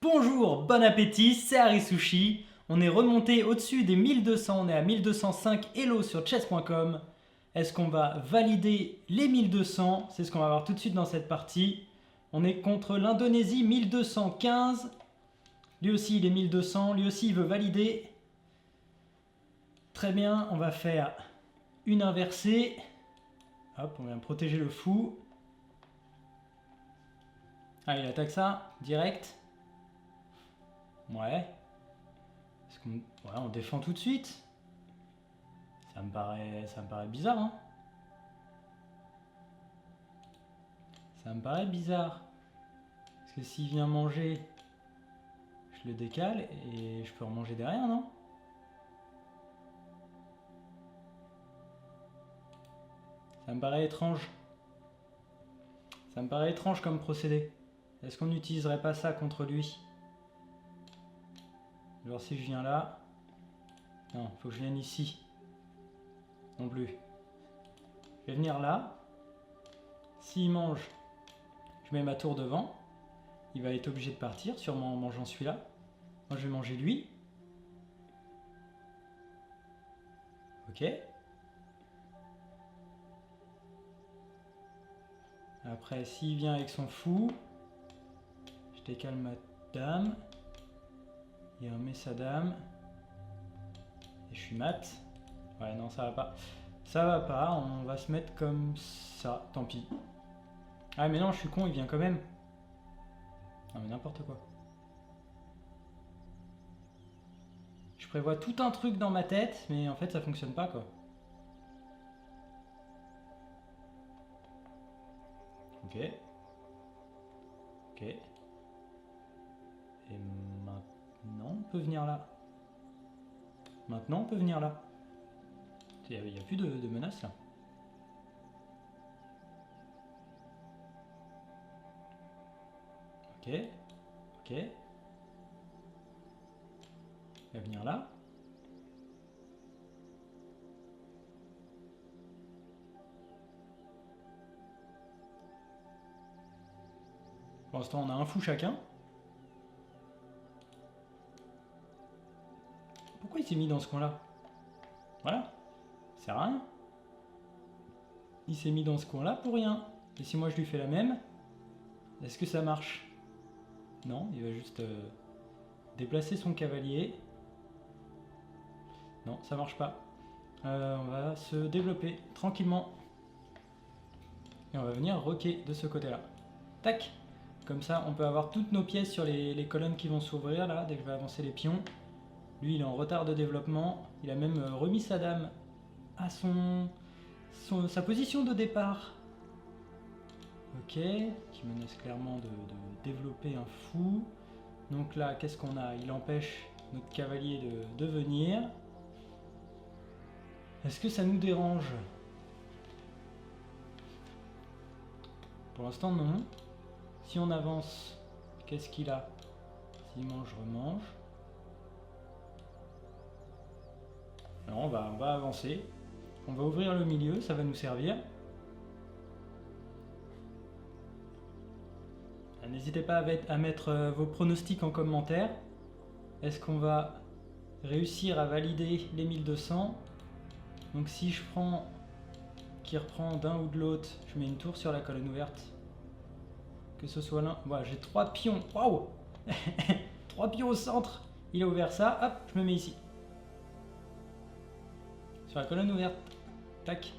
Bonjour, bon appétit, c'est Arisushi. On est remonté au-dessus des 1200, on est à 1205 Hello sur chess.com. Est-ce qu'on va valider les 1200? C'est ce qu'on va voir tout de suite dans cette partie. On est contre l'Indonésie 1215. Lui aussi il est 1200, lui aussi il veut valider. Très bien, on va faire une inversée. Hop, on vient protéger le fou. Ah, il attaque ça, direct. Ouais. Ouais, on défend tout de suite. Ça me paraît bizarre, hein. Ça me paraît bizarre. Parce que s'il vient manger, je le décale et je peux remanger derrière, non? Ça me paraît étrange. Ça me paraît étrange comme procédé. Est-ce qu'on n'utiliserait pas ça contre lui? Genre si je viens là... Non, faut que je vienne ici. Non plus. Je vais venir là. S'il mange, je mets ma tour devant. Il va être obligé de partir, sûrement en mangeant celui-là. Moi je vais manger lui. Ok. Après, s'il vient avec son fou, je décale ma dame. Il remet sa dame. Et je suis mat. Ouais, non, ça va pas. Ça va pas, on va se mettre comme ça. Tant pis. Ah, mais non, je suis con, il vient quand même. Non, mais n'importe quoi. Je prévois tout un truc dans ma tête, mais en fait, ça fonctionne pas, quoi. Ok. Ok. Et maintenant, on peut venir là. Maintenant, on peut venir là. Il n'y a plus de menace là. Ok. Ok. Il va venir là. Pour l'instant, on a un fou chacun. Pourquoi il s'est mis dans ce coin-là? Voilà. Ça sert à rien. Il s'est mis dans ce coin-là pour rien. Et si moi je lui fais la même, est-ce que ça marche? Non, il va juste déplacer son cavalier. Non, ça marche pas. On va se développer tranquillement. Et on va venir roquer de ce côté-là. Tac! Comme ça, on peut avoir toutes nos pièces sur les colonnes qui vont s'ouvrir là, dès que je vais avancer les pions. Lui, il est en retard de développement. Il a même remis sa dame à sa position de départ. Ok, qui menace clairement de développer un fou. Donc là, qu'est-ce qu'on a? Il empêche notre cavalier de venir. Est-ce que ça nous dérange? Pour l'instant, non. Si on avance, qu'est-ce qu'il a? S'il mange, je remange. Non, on va avancer. On va ouvrir le milieu, ça va nous servir. N'hésitez pas à mettre vos pronostics en commentaire. Est-ce qu'on va réussir à valider les 1200? Donc si je prends qui reprend d'un ou de l'autre, je mets une tour sur la colonne ouverte. Que ce soit l'un... Voilà, j'ai 3 pions. Waouh! 3 pions au centre. Il a ouvert ça. Hop, je me mets ici. Sur la colonne ouverte. Tac.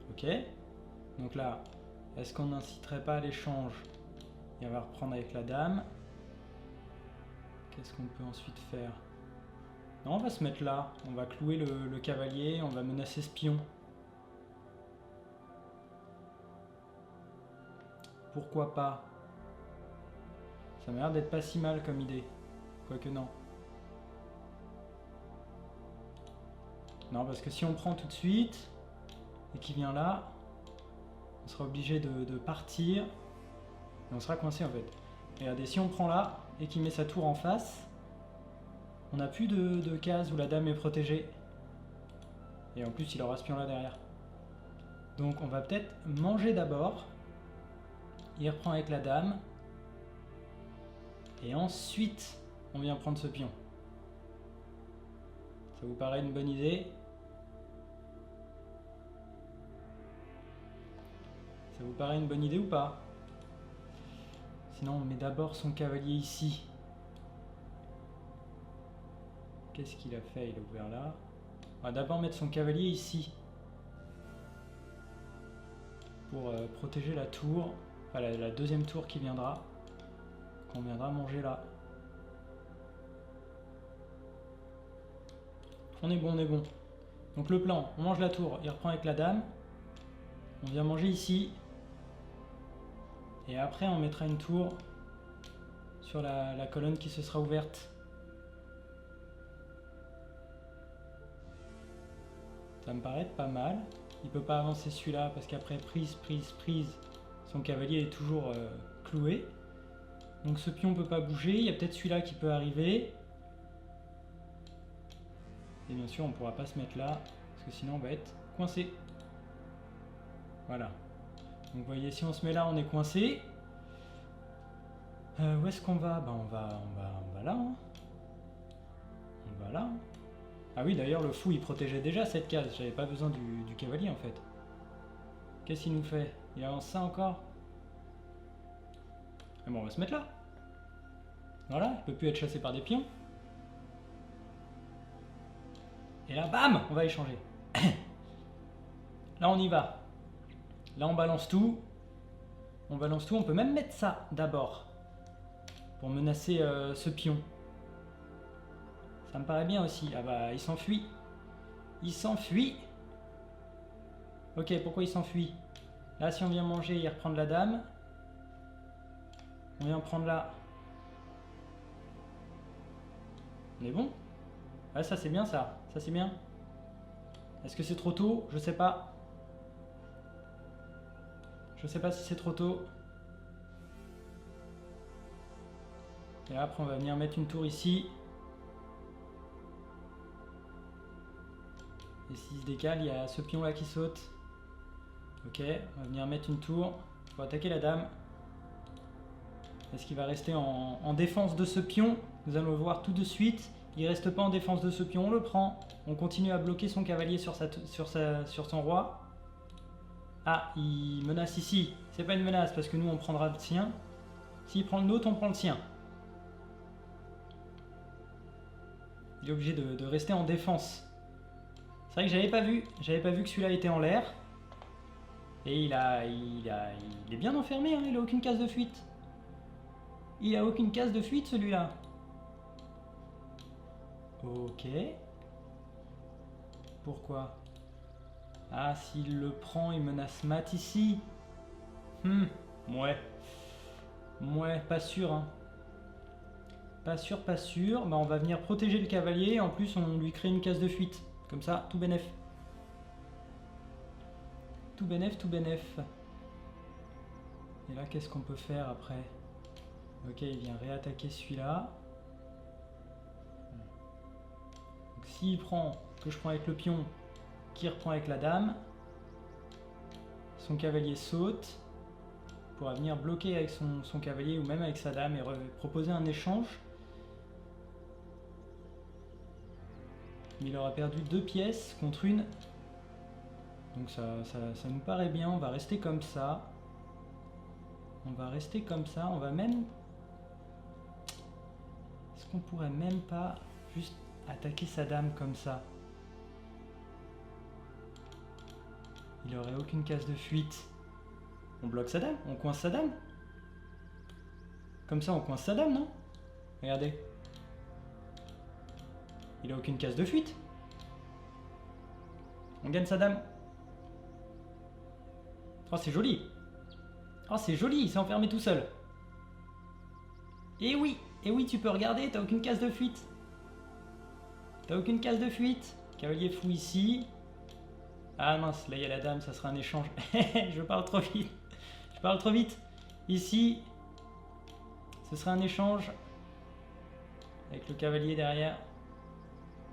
Ok. Donc là, est-ce qu'on n'inciterait pas à l'échange? Et on va reprendre avec la dame. Qu'est-ce qu'on peut ensuite faire? Non, on va se mettre là. On va clouer le cavalier. On va menacer ce pion. Pourquoi pas? Ça m'a l'air d'être pas si mal comme idée. Quoique non. Non, parce que si on prend tout de suite, et qu'il vient là, on sera obligé de partir, et on sera coincé en fait. Regardez, si on prend là, et qu'il met sa tour en face, on n'a plus de case où la dame est protégée. Et en plus, il aura ce pion là derrière. Donc on va peut-être manger d'abord. Il reprend avec la dame. Et ensuite, on vient prendre ce pion. Ça vous paraît une bonne idée? Ça vous paraît une bonne idée ou pas? Sinon, on met d'abord son cavalier ici. Qu'est-ce qu'il a fait? Il a ouvert là. On va d'abord mettre son cavalier ici. Pour protéger la tour. Enfin, la deuxième tour qui viendra. Qu'on viendra manger là. On est bon, on est bon. Donc le plan, on mange la tour, il reprend avec la dame. On vient manger ici. Et après on mettra une tour sur la colonne qui se sera ouverte. Ça me paraît pas mal. Il peut pas avancer celui-là parce qu'après prise, son cavalier est toujours cloué. Donc ce pion peut pas bouger. Il y a peut-être celui-là qui peut arriver. Et bien sûr on pourra pas se mettre là parce que sinon on va être coincé. Voilà. Donc vous voyez, si on se met là on est coincé. Où est-ce qu'on va? Bah on va là. Hein. On va là. Hein. Ah oui, d'ailleurs le fou il protégeait déjà cette case. J'avais pas besoin du cavalier en fait. Qu'est-ce qu'il nous fait? Il avance ça encore? Ah bon, on va se mettre là. Voilà, il peut plus être chassé par des pions. Et là, bam, on va échanger. Là, on y va. Là, on balance tout. On balance tout. On peut même mettre ça d'abord. Pour menacer ce pion. Ça me paraît bien aussi. Ah bah, il s'enfuit. Il s'enfuit. Ok, pourquoi il s'enfuit? Là, si on vient manger, il reprend la dame. On vient prendre là. On est bon? Ouais, ça c'est bien ça. Ça c'est bien. Est-ce que c'est trop tôt? Je sais pas. Je sais pas si c'est trop tôt. Et après on va venir mettre une tour ici. Et s'il se décale, il y a ce pion là qui saute. Ok, on va venir mettre une tour. Il faut attaquer la dame. Est-ce qu'il va rester en défense de ce pion? Nous allons le voir tout de suite. Il reste pas en défense de ce pion, on le prend. On continue à bloquer son cavalier sur son roi. Ah, il menace ici. C'est pas une menace parce que nous on prendra le sien. S'il prend le nôtre, on prend le sien. Il est obligé de rester en défense. C'est vrai que j'avais pas vu. J'avais pas vu que celui-là était en l'air. Et il est bien enfermé, hein, il a aucune case de fuite. Il a aucune case de fuite celui-là. Ok. Pourquoi? Ah, s'il le prend, il menace mat ici. Ouais. Ouais, pas sûr. Hein. Pas sûr, pas sûr. Bah, on va venir protéger le cavalier. En plus, on lui crée une case de fuite. Comme ça, tout bénef. Tout bénef, tout bénef. Et là, qu'est-ce qu'on peut faire après? Ok, il vient réattaquer celui-là. Donc s'il prend, que je prends avec le pion, qui reprend avec la dame, son cavalier saute, pourra venir bloquer avec son cavalier ou même avec sa dame et proposer un échange. Il aura perdu 2 pièces contre une. Donc ça nous paraît bien, on va rester comme ça. On va rester comme ça, on va même... Est-ce qu'on pourrait même pas juste attaquer sa dame comme ça? Il aurait aucune case de fuite. On bloque sa dame? On coince sa dame? Comme ça on coince sa dame, non? Regardez. Il a aucune case de fuite. On gagne sa dame. Oh c'est joli. Oh c'est joli, il s'est enfermé tout seul. Et oui, tu peux regarder, t'as aucune case de fuite. T'as aucune case de fuite. Cavalier fou ici. Ah mince, là il y a la dame, ça sera un échange. Je parle trop vite. Je parle trop vite. Ici, ce sera un échange. Avec le cavalier derrière.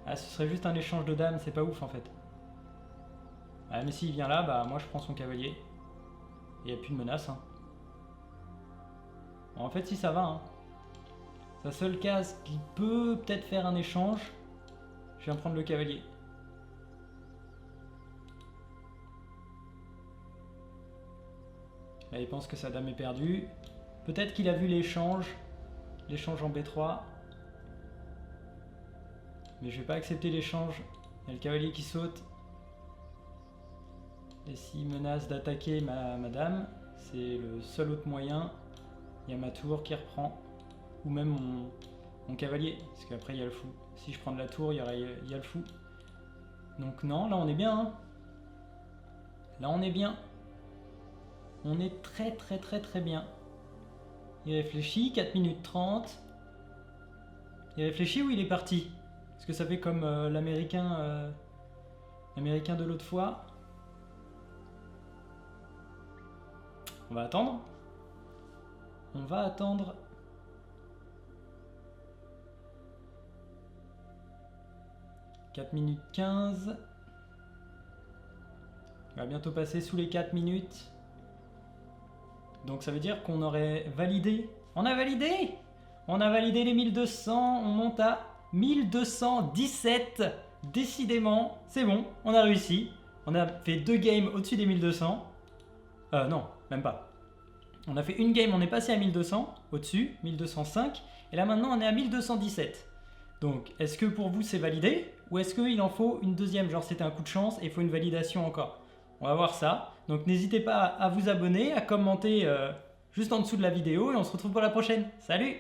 Ah, ce serait juste un échange de dames, c'est pas ouf en fait. Ah mais s'il vient là, bah moi je prends son cavalier. Et il n'y a plus de menace. Hein. Bon, en fait si ça va. Hein. Sa seule case qui peut peut-être faire un échange. Je viens prendre le cavalier. Là, il pense que sa dame est perdue. Peut-être qu'il a vu l'échange. L'échange en B3. Mais je vais pas accepter l'échange. Il y a le cavalier qui saute. Et s'il menace d'attaquer ma dame, c'est le seul autre moyen. Il y a ma tour qui reprend. Ou même mon cavalier. Parce qu'après il y a le fou. Si je prends de la tour, il y a le fou. Donc non, là on est bien. Hein. Là on est bien. On est très bien. Il réfléchit, 4 minutes 30. Il réfléchit ou il est parti? Parce que ça fait comme l'américain de l'autre fois. On va attendre. On va attendre. « 4 minutes 15. Il va bientôt passer sous les 4 minutes. Donc ça veut dire qu'on aurait validé. On a validé! On a validé les 1200. On monte à 1217. Décidément, c'est bon, on a réussi. On a fait 2 games au-dessus des 1200. Non, même pas. On a fait une game, on est passé à 1200, au-dessus, 1205. Et là maintenant, on est à 1217. Donc, est-ce que pour vous, c'est validé? Ou est-ce qu'il en faut une deuxième? Genre, c'était un coup de chance et il faut une validation encore. On va voir ça. Donc, n'hésitez pas à vous abonner, à commenter juste en dessous de la vidéo. Et on se retrouve pour la prochaine. Salut!